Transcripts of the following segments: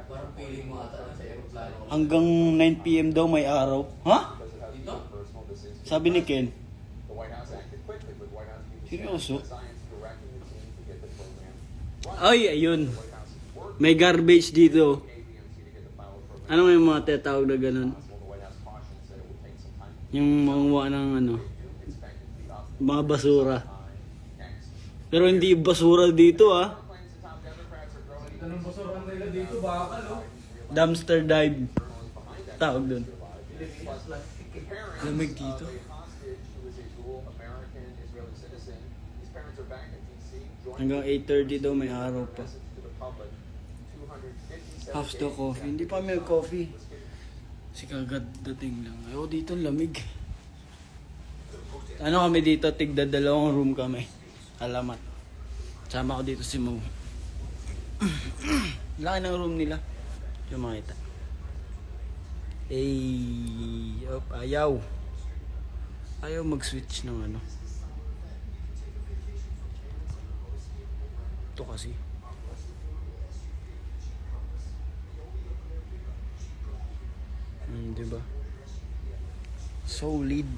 Parang feeling mo ata sa aeroplano. Hanggang 9 PM daw may araw. Ha? Dito? Sabi ni Ken. Seryoso? Ay, ayun. May garbage dito. Ano yung mga tetawag na ganun? Yung manguha ng ano, mga basura. Pero hindi basura dito ah. Anong basura nila dito? Bakal, oh. Dumpster dive. Tawag dun. Lamig dito. Hanggang 8:30 daw may araw pa. House to coffee. Hindi pa may coffee. Kasi kagad dating lang. Ayaw dito lamig. Ano kami dito? Tigda 2 room kami. Alamat. Sama ko dito si Mo. Laki ng room nila. Yung makita. Ayaw. Ayaw mag-switch ng ano. Ito kasi. Diba? Solid.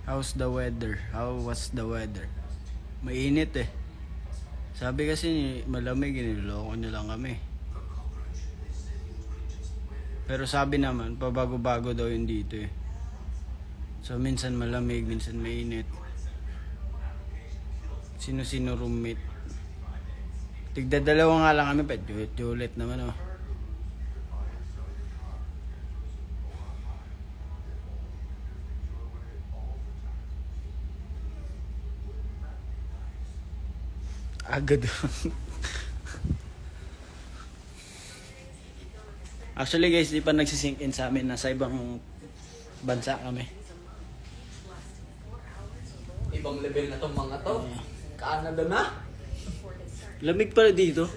How's the weather? How was the weather? Mainit eh. Sabi kasi malamig, niloloko na lang kami. Pero sabi naman, pabago-bago daw yun dito eh. So minsan malamig, minsan mainit. Sino-sino roommate. Tigda 2 nga lang kami, pet ulit naman oh. Agad. Actually guys, di pa nagsisink in sa amin. Nasa ibang bansa kami. Ibang level na tong mga to. Canada na. Lamig pala dito.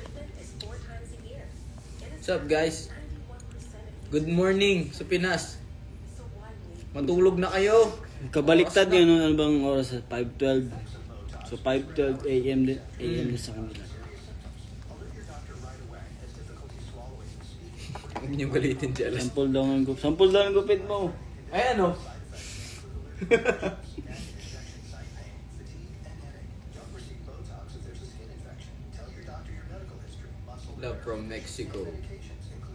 What's up guys? Good morning sa Pinas. Matulog na kayo. Kabaliktad yun, ano bang oras? 5:12. So 5:12 AM din sa kanila. Huwag niyo balitin si Alas. Sample daw ang gupit mo. Ay ano? Love from Mexico.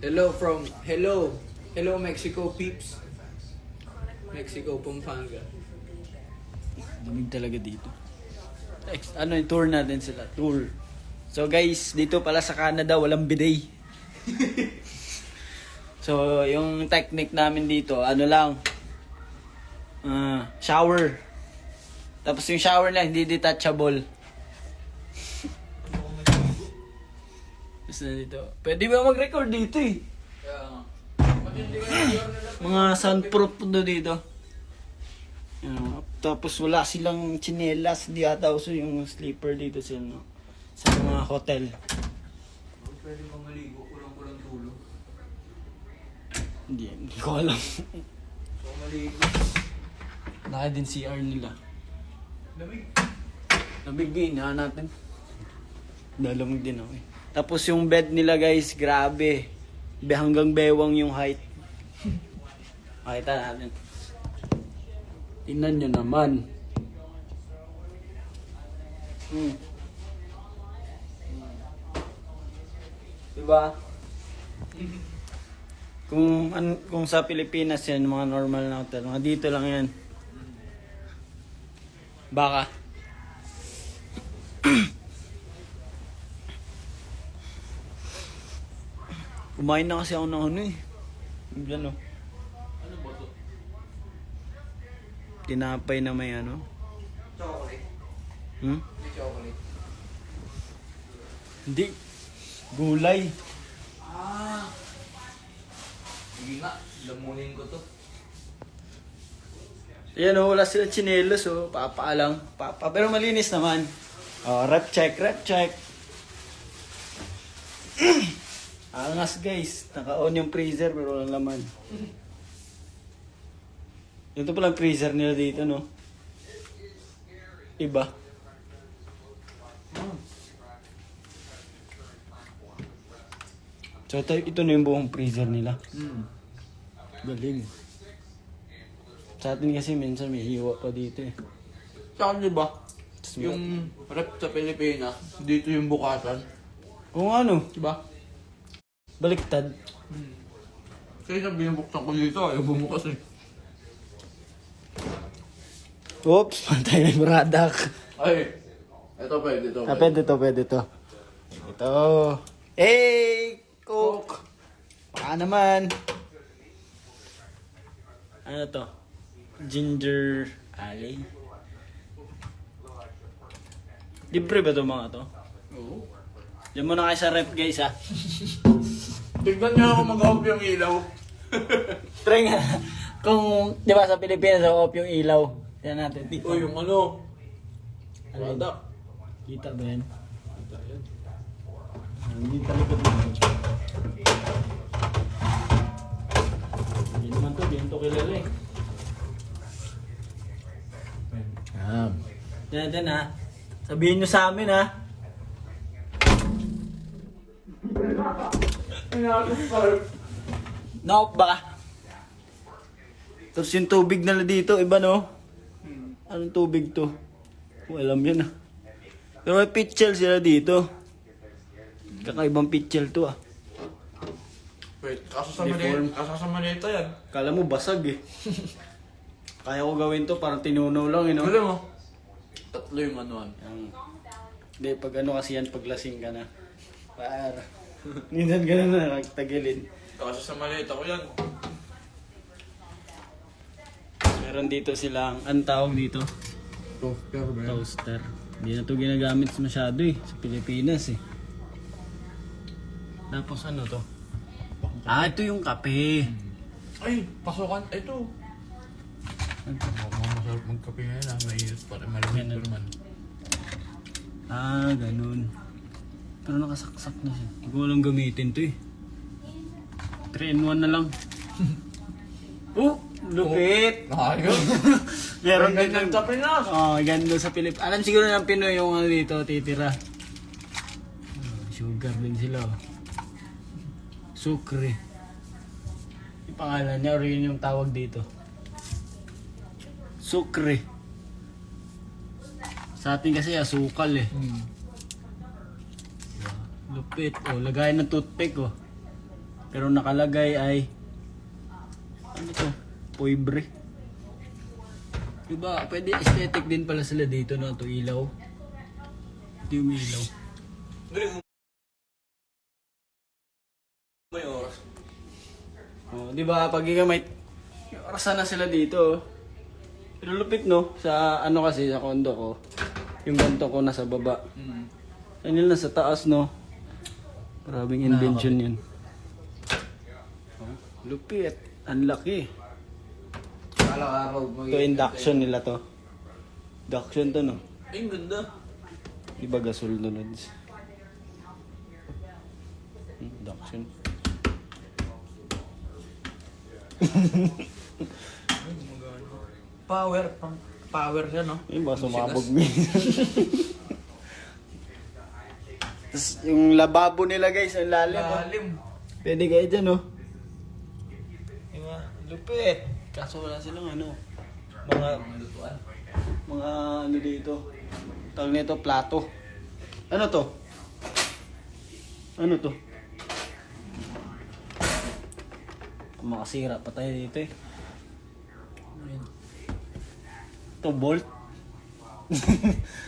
Hello Mexico peeps. Mexico Pampanga. Lamig talaga dito. Next, ano yung tour natin sila? Tour. So guys, dito pala sa Canada walang bidet. So yung technique namin dito, ano lang, shower. Tapos yung shower lang hindi detachable. Tapos na dito. Pwede ba mag-record dito eh? Mga soundproof do dito. Tapos wala silang tsinelas, di ata uso yung sleeper dito sa no, sa mga hotel. Pwede bang maligo? Kulang-kulang tulog. Hindi ko alam. So maligo. Naka din CR nila. Lamig. Lamig din, natin. Dalamig din ako eh. Tapos yung bed nila guys, grabe. Hanggang bewang yung height. Makita natin. Tingnan nyo naman. Diba? Kung sa Pilipinas yan, mga normal na hotel. Mga dito lang yan. Baka. Kumain na kasi ako ng ano eh. Yan o. Ano ba to? Tinapay na may ano. Chocolate. May chocolate. Hindi. Gulay. Sige nga, lamunin ko to. Yan o, wala sila tsinelos o. Papa lang. Pero malinis naman. Rep check. Angas guys. Naka-on yung freezer pero walang laman. Ito palang freezer nila dito, no? Iba. So, ito na yung buong freezer nila. Galing. Sa atin kasi minsan may hiwa pa dito eh. Saan di ba? Yung rep sa Pilipinas, dito yung bukasan. Kung ano, Diba? baliktad. Kasi na binubuksan ko dito, ayaw bumukas eh. Oops, pantay na yung product. Ay, ito pwede, ito Ah, pwede to, pwede to. Ito. Hey! Coke! Baka naman. Ano to? Ginger ale. Libre ba to mga to? Oo. Diyan mo na kayo sa rep guys ha. Tignan niyo ako mag-off yung ilaw. Try nga. Kung, di ba sa Pilipinas, off yung ilaw. Yan natin. O yung ano. Product. Kita ba yan? Hindi talaga dito. Hindi naman to, hindi to kilala eh. Yan ha. Sabihin nyo sa amin ha. No, baka. Tapos yung tubig nila dito, iba no? Anong tubig to? Oh, alam yan ah. Pero may pitchel sila dito. Kakaibang pitchel to ah. Wait, Deform. kaso sa Manila yan. Kala mo basag eh. Kaya ko gawin to, parang tinunaw lang eh no? Wala mo. Tatlo yung manuan. Hindi, pag ano kasi yan, paglasing ka na. Para. Minsan ganun na, nagtagilid. Kaso sa Manila ko yan. Meron dito silang, anong tawag dito? Toaster ba yan? Toaster. Hindi na to ginagamit masyado eh, sa Pilipinas eh. Tapos ano to? Ah, ito yung kape. Ay, pasukan. Ito. Masarap magkape ngayon ha. Mainit pa rin. Malamig pa naman. Ah, ganun. Pero nakasaksak na siya. Hindi ko walang gamitin to eh. 3-in-1 na lang. Oh, lupit! Ayun. Meron Ay, din ganyan sa Pinas. Oh, ganda sa Pilipinas. Alam siguro ng Pinoy yung ano dito titira. Sugar din sila. Oh. Sukre. Yung pangalan niya, or yun yung tawag dito. Sukre. Sa atin kasi asukal eh. Lupit. Oh, lagay ng toothpick oh. Pero nakalagay ay ano to? Poibre. Diba, pwede aesthetic din pala sila dito no, to ilaw. Ito yung ilaw. May oras. Oh, di ba pag ikaw may orasan na sila dito. Pero lupit no, sa ano kasi sa condo ko. Yung ganto ko nasa baba. Ano nila sa taas no. Maraming invention yan. Oh, lupit. Ang laki. Araw-araw. Ito induction nila to. Induction to no. Ay, ang ganda. Di ba gasol na lods? Induction. Power. Power siya, no? Yung ba sumabog minsan. Tapos yung lababo nila guys, ang lalim. Oh. Lalim. Pwede kayo dyan oh. Diba? Lupit. Kaso wala silang ano. Mga ano dito. Tawag nito plato. Ano to? Ano to? Kung makasira pa tayo dito eh. Ito bolt.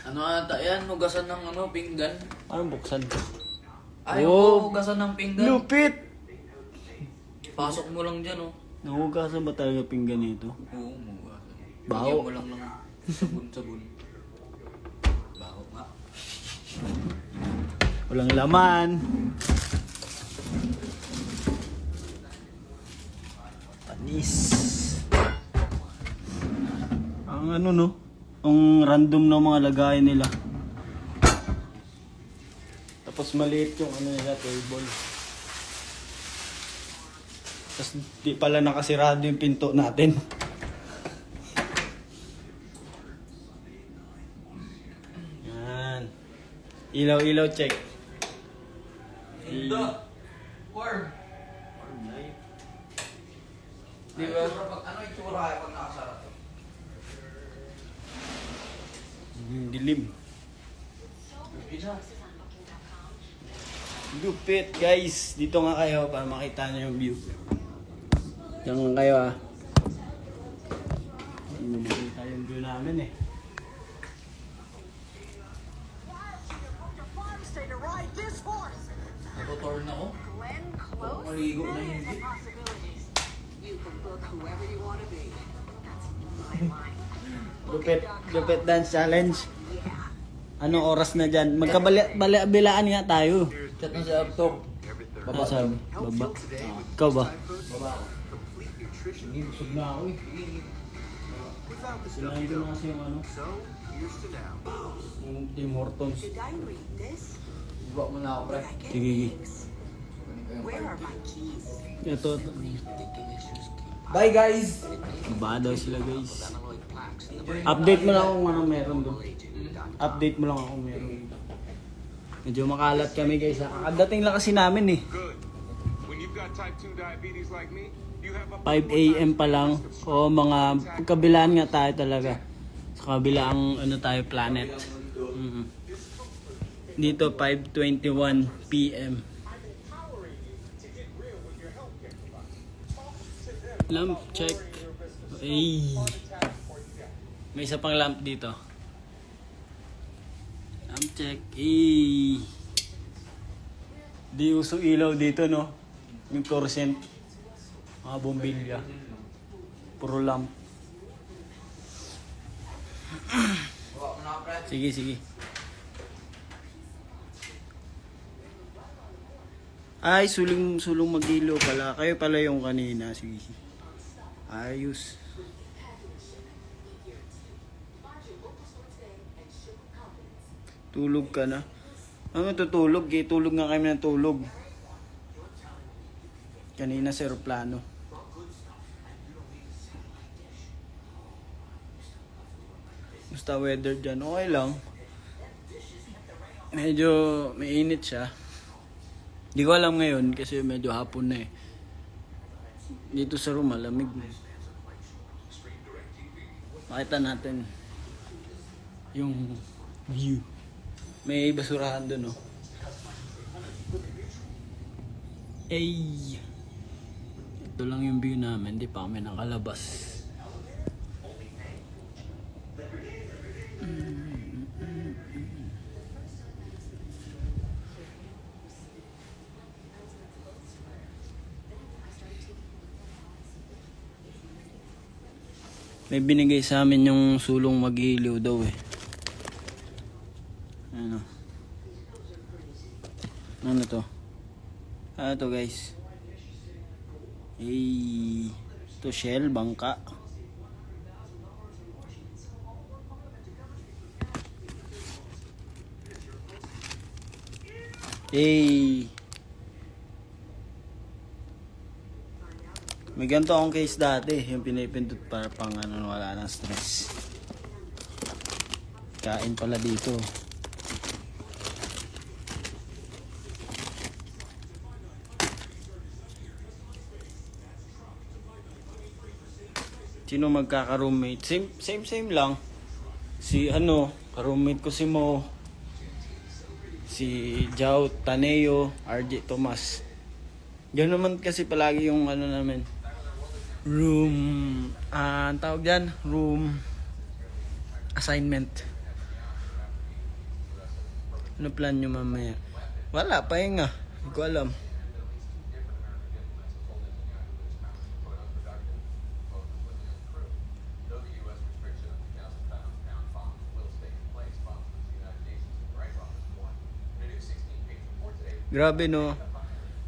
Ano ata yan? Hugasan ng ano, pinggan. Parang buksan. Ay, Oh. hugasan ng pinggan. Lupit! Pasok mo lang dyan, oh. Nahugasan ba talaga pinggan nito? Oo, hugasan. Baho. Bigyan mo lang ng sabon-sabon. Baho nga. Walang laman. Panis. Ang ano no? Ang random na mga lagayan nila. Tapos maliit yung ano nila, table. Tapos di pala nakasirado yung pinto natin. Ilaw-ilaw check. Ganda. Warm. Di ba? Ano yung tsura kaya pag nakasarap to? Dilim. Lupit guys. Dito nga kayo para makita nyo yung view. Diyan nga kayo ah. Hindi mo makita yung view namin eh. Stay to ride this horse. Natutorn ako. Glenn Close. Maligo na Millions hindi. of possibilities. You can book whoever you want to be. That's my line. Lupit dance challenge. Yeah. Anong oras na dyan? Magkabilaan nga tayo. Chat na si Artog. Baba. Baba. Ikaw ba? Hindi, busog na ako eh. Sinahin ko na kasi yung ano. Yung Tim Hortons. Should I read this? Iba mo na ako, pre. I get Sige. things. Where are my keys? Ito. Bye, guys! Baba daw sila guys. Update mo lang kung anong meron doon. Update mo lang kung meron. Medyo makalat kami guys. Kakadating lang kasi namin eh. Good. When you've got type 2 diabetes like me, you have 5 AM pa lang. O mga kabilaan nga tayo talaga. Sa kabilaang ano tayo planet. Dito 5:21 PM. Lamp check. Ay. May isa pang lamp dito. Lamp check. Ay. Di uso ilaw dito no. Yung fluorescent. Mga bombilya. Puro lamp. Baba mo na ako, pre. Sige. Ay, sulong mag-ilaw pala. Kayo pala yung kanina. Sige. Ayos. Tulog ka na. Ano tutulog? Tulog nga kami ng tulog. Kanina sa aeroplano. Basta weather dyan, okay lang. Medyo mainit siya. Di ko alam ngayon kasi medyo hapon na eh. Dito sa room malamig. Makita natin yung view. May basurahan doon, oh. Ay. Ito lang yung view namin, di pa kami nakalabas. May binigay sa amin yung sulong mag-ilaw daw eh. Ano? Ano to? Ano to guys? Ito shell, bangka. May ganito akong case dati, yung pinipindot para pang ano, wala nang stress. Kain pala dito. Sino magkaka-roommate? Same lang. Si ka-roommate ko si Mo. Si Jao, Taneo, RJ Tomas. Diyan naman kasi palagi yung ano namin. Room, ang tawag dyan, room assignment. Ano plan nyo mamaya? Wala, pahinga. Hindi ko alam. Grabe no.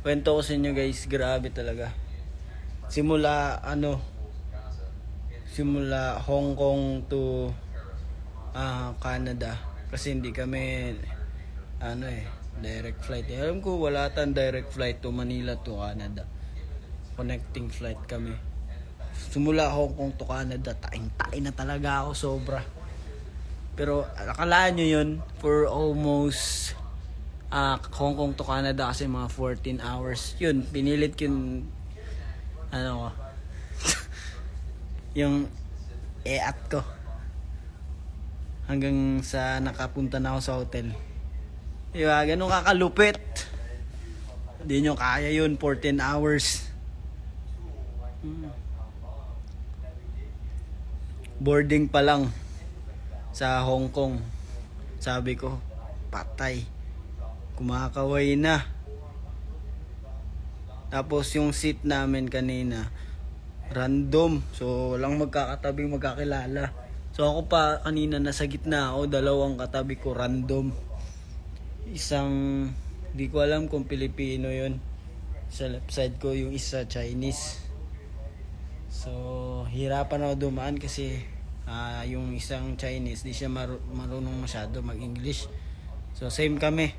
Kwento ko sa inyo guys, grabe talaga. Simula Hong Kong to Canada. Kasi hindi kami direct flight. Alam ko wala tayong direct flight to Manila to Canada. Connecting flight kami. Simula Hong Kong to Canada, tain-tain na talaga ako sobra. Pero akalaan nyo yun for almost Hong Kong to Canada kasi mga 14 hours. Yun, pinilit yun ano ko yung e-at ko hanggang sa nakapunta na ako sa hotel. Diba, ganun kakalupit. Hindi nyo kaya yun, 14 hours. Boarding pa lang sa Hong Kong, sabi ko, patay. Kumakaway na. Tapos yung seat namin kanina, random. So, walang magkakatabing magkakilala. So, ako pa kanina nasa gitna ako, dalawang katabi ko, random. Isang, di ko alam kung Pilipino yun. Sa left side ko, yung isa Chinese. So, hirapan ako dumaan kasi yung isang Chinese, di siya marunong masyado mag-English. So, same kami.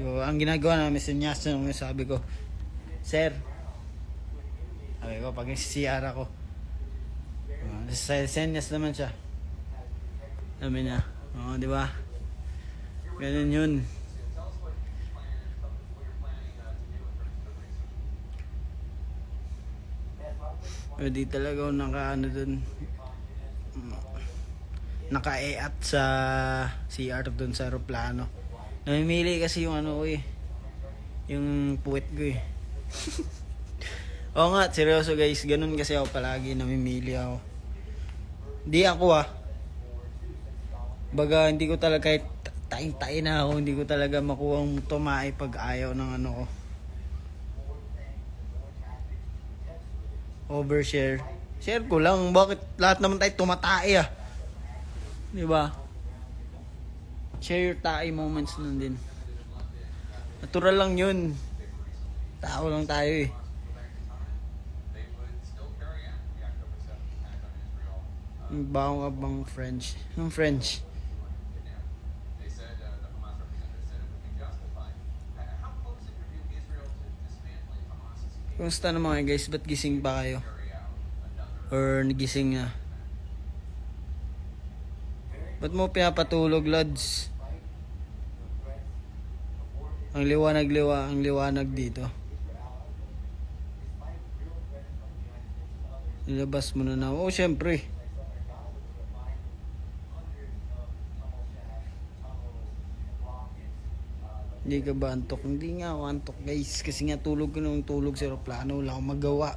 So, ang ginagawa namin, sinyasa namin, sabi ko, Sir, sabi ko, pag CR ako, senyas naman siya. Sabi niya, di ba? Ganun yun. Pero di talaga ako naka-e-at sa CR dun sa aeroplano. Namimili kasi yung ano ko eh, yung puwet ko eh. Oo nga, seryoso guys, ganun kasi ako palagi, namimili ako. Di ako baga hindi ko talaga, kahit tain-tain na ako, hindi ko talaga makuhang tumae pag ayaw ng ano ko. Overshare. Share ko lang, bakit lahat naman tayo tumatae di ba? Share your tae moments nun din. Natural lang yun. Tao lang tayo eh. Baong abang French. Yung French. Kumusta naman guys? Ba't gising pa kayo? Or nagising na? Ba't mo pinapatulog, lads? Ang liwanag dito. Nilabas mo na. Oh, syempre. Hindi ka ba antok? Hindi nga ako antok guys. Kasi nga tulog ko nung tulog sa aeroplano. Wala akong magawa.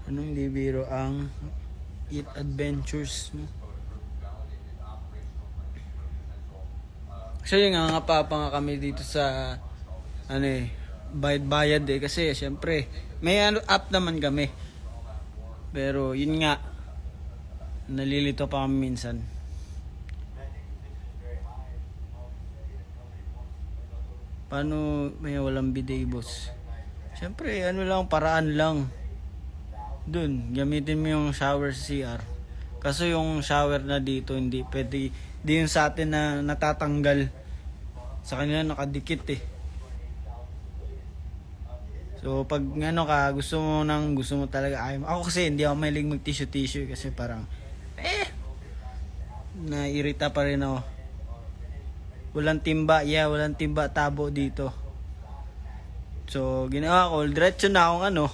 Anong hindi biro ang Eat Adventures mo? Actually nga pa nga kami dito sa bayad kasi syempre may app naman kami. Pero yun nga, nalilito pa kami minsan. Paano may walang bidet, boss? Syempre paraan lang. Dun, gamitin mo yung shower sa CR. Kaso yung shower na dito hindi pwede, di yung sa atin na natatanggal. Sa kanila nakadikit eh. So pag gusto mo talaga ayaw. Ako kasi hindi ako mahilig mag tissue kasi parang nairita pa rin ako. Walang timba tabo dito. So ginawa ko, diretso na akong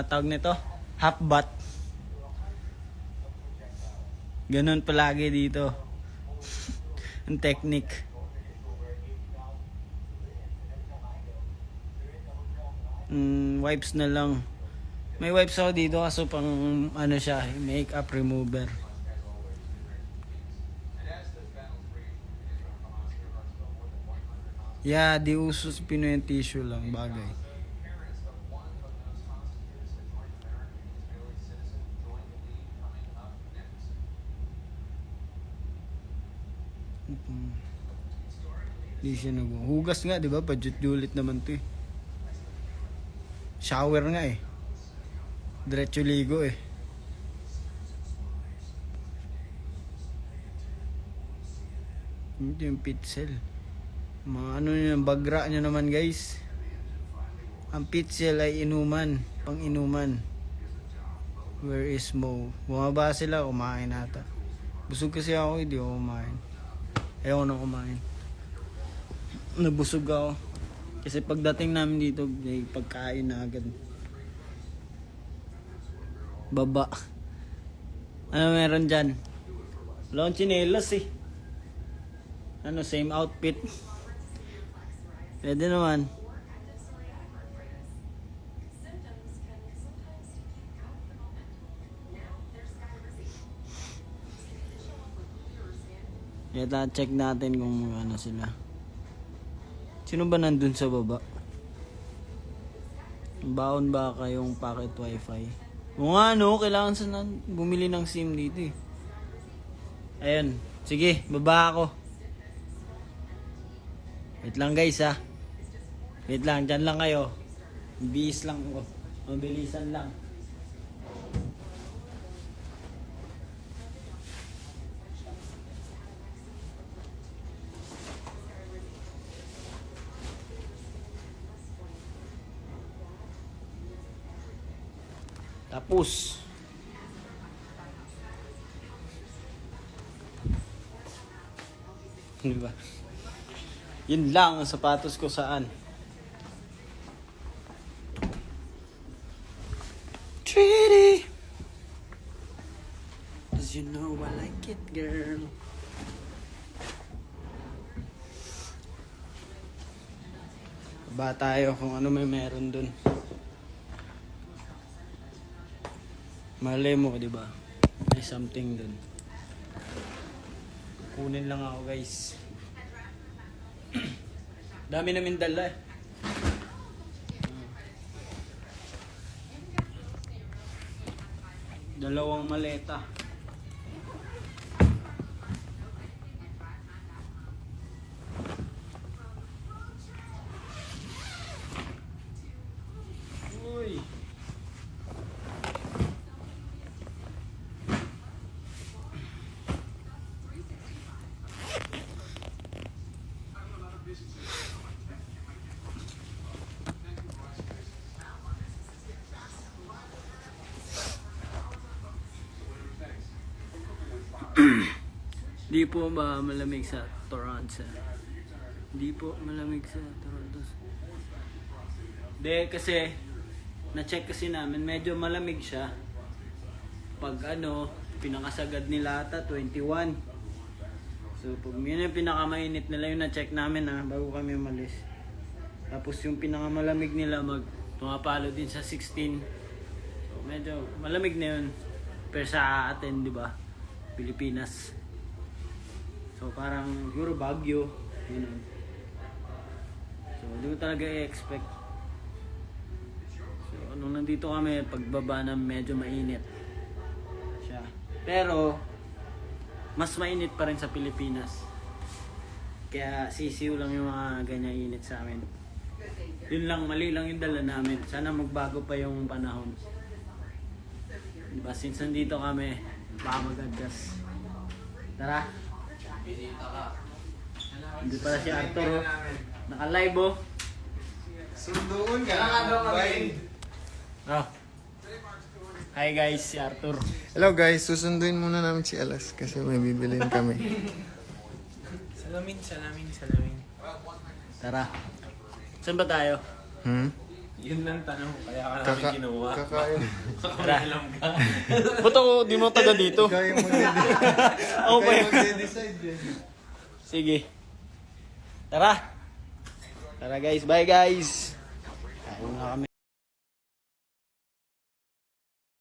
tawag nito, half bath. Ganun palagi dito. Ang technique. Wipes na lang. May wipes ako dito kaso pang siya, makeup remover. Yeah, di uso sa Pinoy yung tissue lang, bagay. Di siya hugas nga, di ba? Pajut-julit naman to eh. Shower nga eh. Diretso ligo eh. Ito yung pitzel. Mga ano yun, bagra nyo naman guys. Ang pitzel ay inuman, pang inuman. Where is Mo? Bumaba sila, kumain ata. Busog kasi ako, hindi ako kumain. Ayaw ko na kumain. Nabusog ako. Kasi pagdating namin dito, may pagkain na agad. Baba. Ano meron dyan? Wala akong tsinelas eh. Ano, same outfit. Pwede naman. Kaya check natin kung ano sila. Sino ba nandun sa baba? Baon ba kayong pocket wifi? O nga no, kailangan sa bumili ng SIM dito eh. Ayun, sige, baba ako. Wait lang guys ha. Wait lang, dyan lang kayo. Bihis lang ko. Mabilisan lang. Tapos diba? Yun lang ang sapatos ko saan. Treaty. Cause you know I like it, girl. Ba tayo kung ano may meron dun. Malay mo, di ba? May something dun. Kunin lang ako, guys. Dami namin dala eh. Dalawang maleta. Uy. Di po ba malamig sa Toronto? Di po malamig sa Toronto. De kasi na-check kasi namin medyo malamig siya. Pag ano, pinakasagad nila ata 21. So pag yun yung pinakamainit nila yung na-check namin bago kami umalis. Tapos yung pinakamalamig nila tumapalo din sa 16. So medyo malamig na yun. Pero sa atin, di ba? Pilipinas. So parang siguro Baguio, yun. So hindi ko talaga i-expect. So nung nandito kami, pagbaba na medyo mainit siya. Pero mas mainit pa rin sa Pilipinas. Kaya sisiw lang yung mga ganyan init sa amin. Yun lang, mali lang yung dala namin. Sana magbago pa yung panahon. Diba, since nandito kami, baka mag-adjust. Tara. Hindi pala si Arthur. Naka-live oh. Sundoon ka. Oh. Hi guys, si Arthur. Hello guys, susunduin muna namin si Alas kasi may bibilin kami. Salamin. Tara. Saan ba tayo? Yun lang tanong, kaya ka namin ginawa. Kakain. Tara. Ba't ako di mo taga dito? Ikaw yung magde-decide. Oh, Ikaw yung magde-decide eh. Sige. Tara. Tara guys, bye guys. Kain na kami.